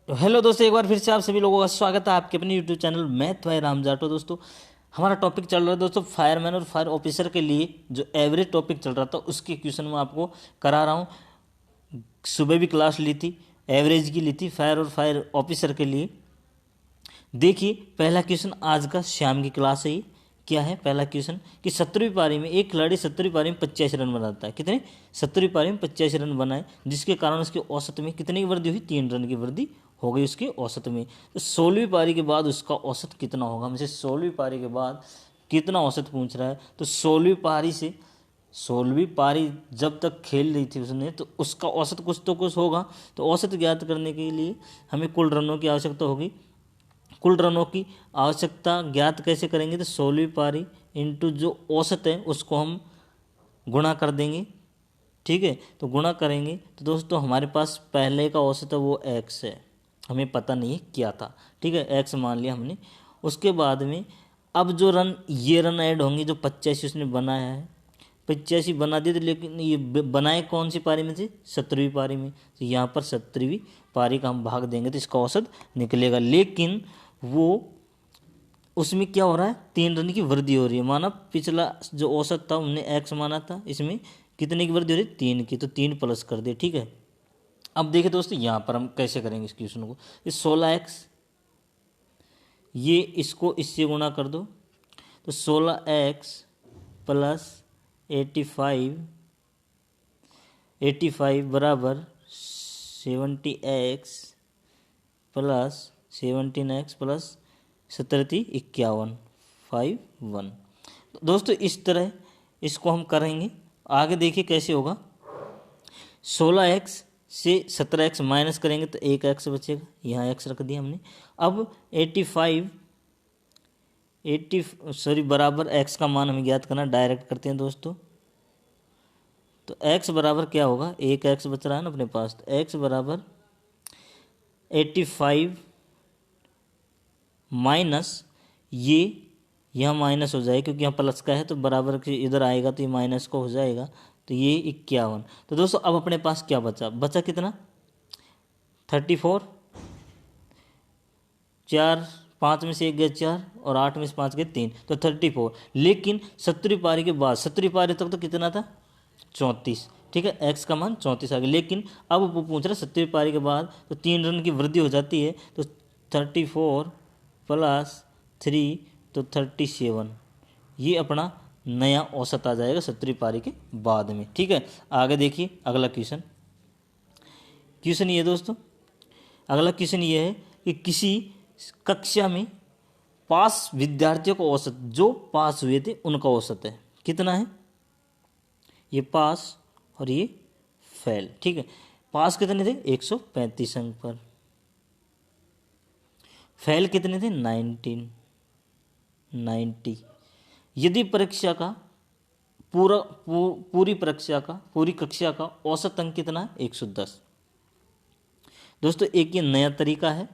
तो हेलो दोस्तों, एक बार फिर से आप सभी लोगों का स्वागत है आपके अपने YouTube channel math by Ram Jato. दोस्तों हमारा टॉपिक चल रहा है दोस्तों फायरमैन और फायर ऑफिसर के लिए जो एवरेज टॉपिक चल रहा था उसके क्वेश्चन में आपको करा रहा हूँ। सुबह भी क्लास ली थी, एवरेज की ली थी फायर और फायर ऑफिसर के लिए। देखिए पहला क्वेश्चन आज का शाम की क्लास है। ये क्या है पहला क्वेश्चन कि 17वीं पारी में एक खिलाड़ी 17वीं पारी में 85 रन बनाता है। कितने? 17वीं पारी में 85 रन बनाए, जिसके कारण उसके औसत में कितने की वृद्धि हुई? 3 रन की वृद्धि हो गई उसके औसत में। तो 16वीं पारी के बाद उसका औसत कितना होगा? हमसे 16वीं पारी के बाद कितना औसत पूछ रहा है। तो 16वीं पारी से 16वीं पारी जब तक खेल रही थी उसने, तो उसका औसत कुछ तो कुछ होगा। तो औसत ज्ञात करने के लिए हमें कुल रनों की आवश्यकता होगी। कुल रनों की आवश्यकता ज्ञात कैसे करेंगे? तो 16वीं पारी इंटू जो औसत है उसको हम गुणा कर देंगे। ठीक है, तो गुणा करेंगे तो दोस्तों हमारे पास पहले का औसत है वो एक्स है, हमें पता नहीं है क्या था। ठीक है, एक्स मान लिया हमने। उसके बाद में अब जो रन, ये रन ऐड होंगे जो 85 उसने बनाया है। 85 बना दिए थे, लेकिन ये बनाए कौन सी पारी में थे? 17वीं पारी में। तो यहाँ पर 17वीं पारी का हम भाग देंगे तो इसका औसत निकलेगा। लेकिन वो उसमें क्या हो रहा है? 3 रन की वृद्धि हो रही है। माना पिछला जो औसत था हमने एक्स माना था, इसमें कितने की वृद्धि हो रही है? 3 की। तो 3 प्लस कर दे। ठीक है, अब देखिए दोस्तों यहाँ पर हम कैसे करेंगे इस क्वेश्चन को। इस 16x, ये इसको इससे गुणा कर दो तो 16x प्लस 85 बराबर 70x प्लस 17x प्लस 17×51 51। दोस्तों इस तरह इसको हम करेंगे। आगे देखिए कैसे होगा। 16x से 17x माइनस करेंगे तो 1x बचेगा, यहाँ x रख दिया हमने। अब 80 बराबर x का मान हमें ज्ञात करना, डायरेक्ट करते हैं दोस्तों। तो x बराबर क्या होगा? 1x बच रहा है ना अपने पास, तो x बराबर 85 माइनस ये यहाँ माइनस हो जाएगा क्योंकि यहाँ प्लस का है, तो बराबर के इधर आएगा तो ये माइनस का हो जाएगा, तो ये 51। तो दोस्तों अब अपने पास क्या बचा कितना? 34। 4, 5 में से 1 गया 4 और 8 में से 5 गए 3, तो 34। लेकिन 17वीं पारी के बाद, 17वीं पारी तक तो कितना था? 34। ठीक है, एक्स का मान 34 आ गया। लेकिन अब वो पूछ रहा है 17वीं पारी के बाद तो 3 रन की वृद्धि हो जाती है, तो 34 प्लस 3 तो 37। ये अपना नया औसत आ जाएगा 17वीं पारी के बाद में। ठीक है, आगे देखिए अगला क्वेश्चन। क्वेश्चन ये दोस्तों, अगला क्वेश्चन ये है कि किसी कक्षा में पास विद्यार्थियों का औसत, जो पास हुए थे उनका औसत है। कितना है? ये पास और ये फेल। ठीक है, पास कितने थे? 135 अंक पर। फेल कितने थे? 90। यदि परीक्षा का पूरी कक्षा का औसत अंक कितना है? 110। दोस्तों एक ये नया तरीका है,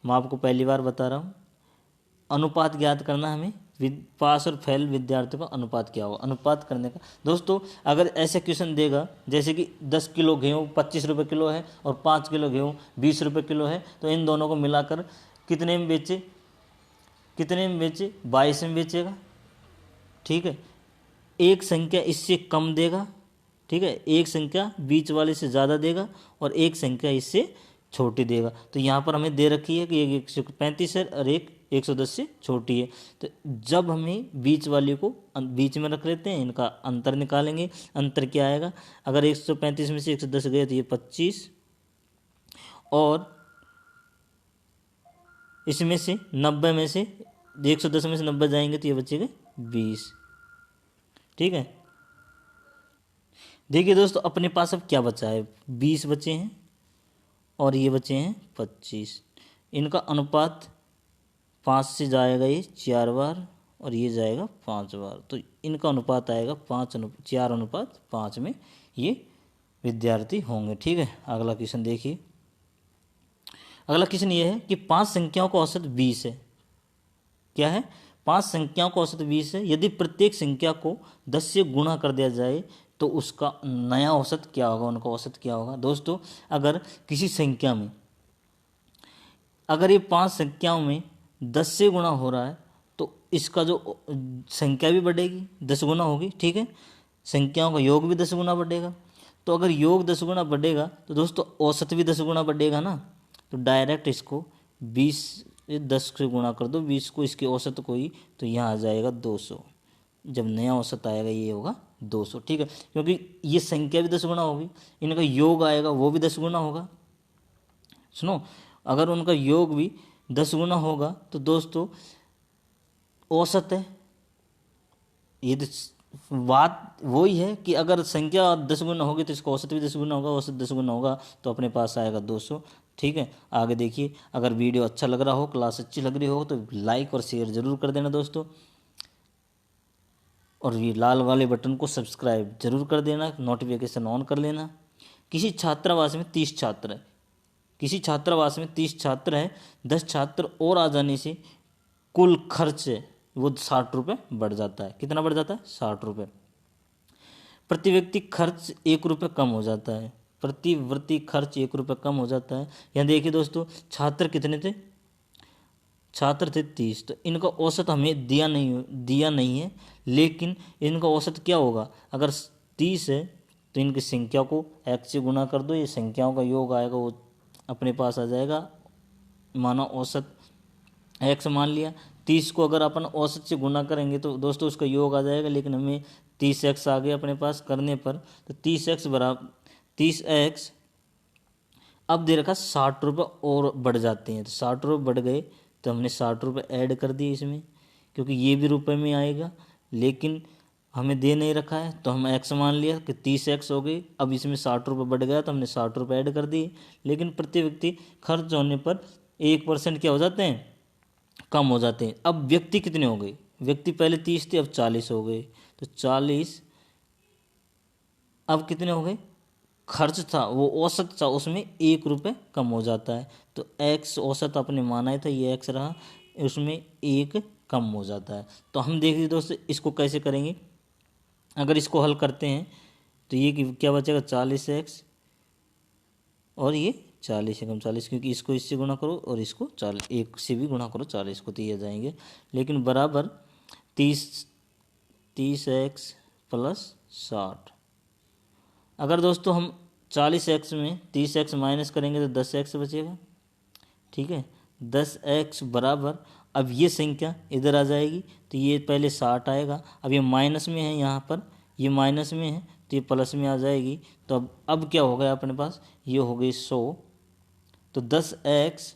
मैं आपको पहली बार बता रहा हूँ। अनुपात ज्ञात करना हमें, पास और फेल विद्यार्थियों का अनुपात क्या होगा। अनुपात करने का दोस्तों, अगर ऐसे क्वेश्चन देगा जैसे कि 10 किलो गेहूँ 25 रुपये किलो है और 5 किलो गेहूँ 20 रुपये किलो है, तो इन दोनों को मिलाकर कितने में बेचे? 22 में बेचेगा। ठीक है, एक संख्या इससे कम देगा। ठीक है, एक संख्या बीच वाले से ज़्यादा देगा और एक संख्या इससे छोटी देगा। तो यहाँ पर हमें दे रखी है कि एक 135 है और एक 110 से छोटी है। तो जब हमें बीच वाली को बीच में रख लेते हैं, इनका अंतर निकालेंगे। अंतर क्या आएगा? अगर 135 में से 110 गए तो ये 25, और इसमें से 90 में से 110 में से 90 जाएंगे तो ये बचेगा 20। ठीक है, देखिए दोस्तों अपने पास अब क्या बचा है? 20 बचे हैं और ये बचे हैं 25। इनका अनुपात 5 से जाएगा ये 4 बार और ये जाएगा 5 बार, तो इनका अनुपात आएगा 4:5 में ये विद्यार्थी होंगे। ठीक है, अगला क्वेश्चन देखिए। अगला क्वेश्चन ये है कि 5 संख्याओं का औसत 20 है। क्या है? 5 संख्याओं का औसत 20 है। यदि प्रत्येक संख्या को 10 से गुणा कर दिया जाए तो उसका नया औसत क्या होगा, उनका औसत क्या होगा। दोस्तों अगर किसी संख्या में अगर ये 5 संख्याओं में 10 से गुणा हो रहा है तो इसका जो संख्या भी बढ़ेगी, 10 गुना होगी, ठीक है। संख्याओं का योग भी 10 गुना बढ़ेगा। तो अगर योग 10 गुना बढ़ेगा तो दोस्तों औसत भी 10 गुना बढ़ेगा ना। तो डायरेक्ट इसको 20 10 से गुणा कर दो, 20 को इसकी औसत को ही, तो यहाँ आ जाएगा 200। जब नया औसत आएगा ये होगा 200, ठीक है। क्योंकि ये संख्या भी 10 गुना होगी, इनका योग आएगा वो भी 10 गुना होगा। सुनो, अगर उनका योग भी 10 गुना होगा तो दोस्तों औसत है, ये बात वही है कि अगर संख्या 10 गुना होगी तो इसका औसत भी 10 गुना होगा, औसत 10 गुना होगा तो अपने पास आएगा 200, ठीक है। आगे देखिए, अगर वीडियो अच्छा लग रहा हो, क्लास अच्छी लग रही हो तो लाइक और शेयर जरूर कर देना दोस्तों, और ये लाल वाले बटन को सब्सक्राइब जरूर कर देना, नोटिफिकेशन ऑन कर लेना। किसी छात्रावास में 30 छात्र है, किसी छात्रावास में 30 छात्र हैं, 10 छात्र और आ जाने से कुल खर्च वो 60 रुपये बढ़ जाता है। कितना बढ़ जाता है? 60 रुपये। प्रति व्यक्ति खर्च 1 रुपये कम हो जाता है, प्रतिवर्ती खर्च 1 रुपये कम हो जाता है। यहाँ देखिए दोस्तों, छात्र कितने थे? छात्र थे 30। तो इनका औसत हमें दिया नहीं है, लेकिन इनका औसत क्या होगा? अगर 30 है तो इनकी संख्या को x से गुना कर दो, ये संख्याओं का योग आएगा वो अपने पास आ जाएगा। माना औसत x मान लिया, 30 को अगर अपन औसत से गुना करेंगे तो दोस्तों उसका योग आ जाएगा, लेकिन हमें 30x आ गया अपने पास करने पर। तो 30x बराबर 30x, अब दे रखा 60 रुपये और बढ़ जाते हैं, तो 60 रुपये बढ़ गए तो हमने 60 रुपये ऐड कर दिए इसमें, क्योंकि ये भी रुपए में आएगा, लेकिन हमें दे नहीं रखा है तो हम x मान लिया कि 30x हो गई। अब इसमें 60 रुपये बढ़ गया तो हमने 60 रुपये ऐड कर दिए, लेकिन प्रति व्यक्ति खर्च होने पर 1% क्या हो जाते हैं? कम हो जाते हैं। अब व्यक्ति कितने हो गए? व्यक्ति पहले 30 थे, अब 40 हो गए, तो 40 अब कितने हो गए? खर्च था वो औसत था, उसमें 1 रुपये कम हो जाता है। तो x औसत अपने माना ही था, ये x रहा, उसमें 1 कम हो जाता है। तो हम देखिए दोस्तों इसको कैसे करेंगे। अगर इसको हल करते हैं तो ये क्या बचेगा? 40x और ये 40 से कम 40, क्योंकि इसको इससे गुणा करो और इसको 40 1 से भी गुणा करो 40 को, तो ये जाएंगे, लेकिन बराबर 30x प्लस 60। अगर दोस्तों हम 40x में 30x माइनस करेंगे तो 10x बचेगा, ठीक है। 10x बराबर, अब ये संख्या इधर आ जाएगी तो ये पहले 60 आएगा, अब ये माइनस में है, यहाँ पर ये माइनस में है तो ये प्लस में आ जाएगी। तो अब क्या हो गया अपने पास? ये हो गई 100। तो 10x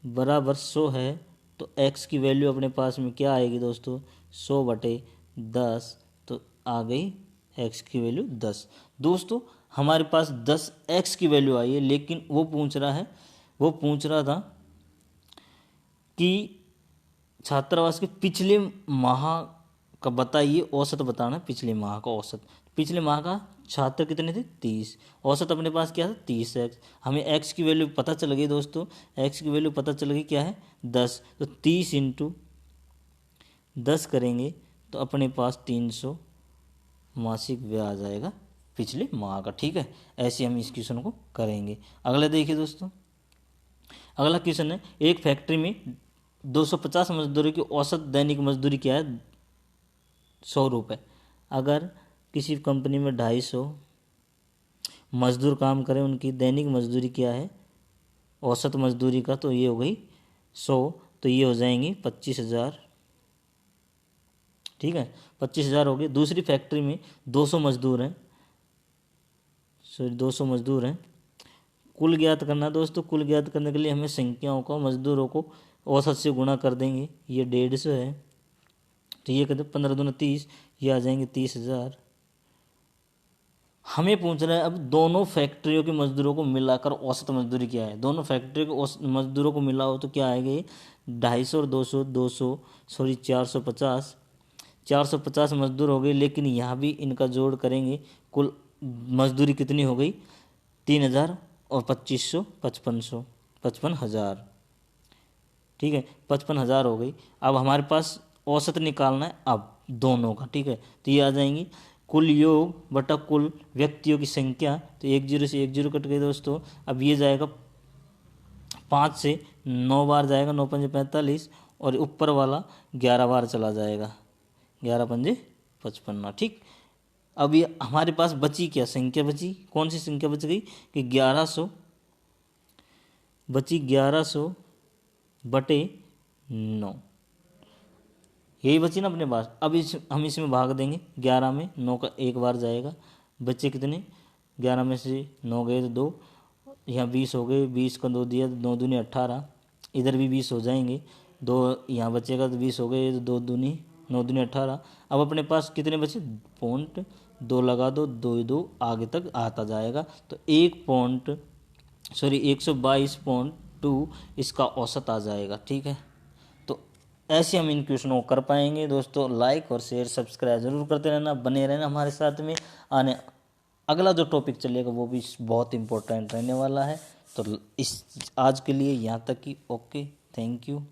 बराबर 100 है, तो x की वैल्यू अपने पास में क्या आएगी दोस्तों? 100/10, तो आ गई x की वैल्यू 10। दोस्तों हमारे पास 10x की वैल्यू आई है, लेकिन वो पूछ रहा था कि छात्रावास के पिछले माह का बताइए, औसत बताना, पिछले माह का औसत। पिछले माह का छात्र कितने थे? 30। औसत अपने पास क्या था? 30x। हमें x की वैल्यू पता चल गई दोस्तों, x की वैल्यू पता चल गई क्या है? 10। तो 30 × 10 करेंगे तो अपने पास 300 मासिक ब्याज आएगा पिछले माह का, ठीक है। ऐसे हम इस क्वेश्चन को करेंगे। अगला देखिए दोस्तों, अगला क्वेश्चन है, एक फैक्ट्री में 250 मजदूरों की औसत दैनिक मजदूरी क्या है? 100 रुपये। अगर किसी कंपनी में 250 मजदूर काम करें, उनकी दैनिक मजदूरी क्या है औसत मजदूरी का? तो ये हो गई 100, तो ये हो जाएंगी 25,000, ठीक है, 25,000 हो गए। दूसरी फैक्ट्री में 200 मजदूर हैं, 200 मजदूर हैं, कुल ज्ञात करना दोस्तों। कुल ज्ञात करने के लिए हमें संख्याओं को, मजदूरों को औसत से गुणा कर देंगे। ये 150 है, तो ये कहते 15 दूना 30, ये आ जाएंगे 30,000। हमें पूछ रहा है अब दोनों फैक्ट्रियों के मजदूरों को मिलाकर औसत मजदूरी क्या है? दोनों फैक्ट्री के मजदूरों को मिलाओ तो क्या आएगा? ये 250 और 200 450, 450 मजदूर हो गए, लेकिन यहाँ भी इनका जोड़ करेंगे, कुल मजदूरी कितनी हो गई? 3,000 और 2500 55,000, ठीक है, 55,000 हो गई। अब हमारे पास औसत निकालना है अब दोनों का, ठीक है, तो ये आ जाएंगी कुल योग बटा कुल व्यक्तियों की संख्या, तो 1 0 से 1 0 कट गए दोस्तों। अब ये जाएगा 5 से 9 बार जाएगा, 9 पंजे 45, और ऊपर वाला 11 बार चला जाएगा, 11 पंजे 55। ठीक, अब ये हमारे पास बची क्या संख्या बची, कौन सी संख्या बच गई कि 1100 बची, 1100 बटे 9, यही बची ना अपने पास। अब हम इसमें भाग देंगे, 11 में 9 का 1 बार जाएगा, बच्चे कितने, 11 में से 9 गए तो 2, यहाँ 20 हो गए, 20 का 2 दिया तो 9 दूनी 18, इधर भी 20 हो जाएंगे, 2 यहाँ बचेगा तो 20 हो गए तो 2 दूनी 9 दूनी 18। अब अपने पास कितने बचे, पॉइंट 2 लगा दो, 2 2 आगे तक आता जाएगा, तो 122.2 इसका औसत आ जाएगा। ठीक है, तो ऐसे हम इन क्वेश्चनों को कर पाएंगे दोस्तों। लाइक और शेयर सब्सक्राइब जरूर करते रहना, बने रहना हमारे साथ में। आने अगला जो टॉपिक चलेगा वो भी बहुत इंपॉर्टेंट रहने वाला है। तो इस आज के लिए यहाँ तक ही। Okay, thank you.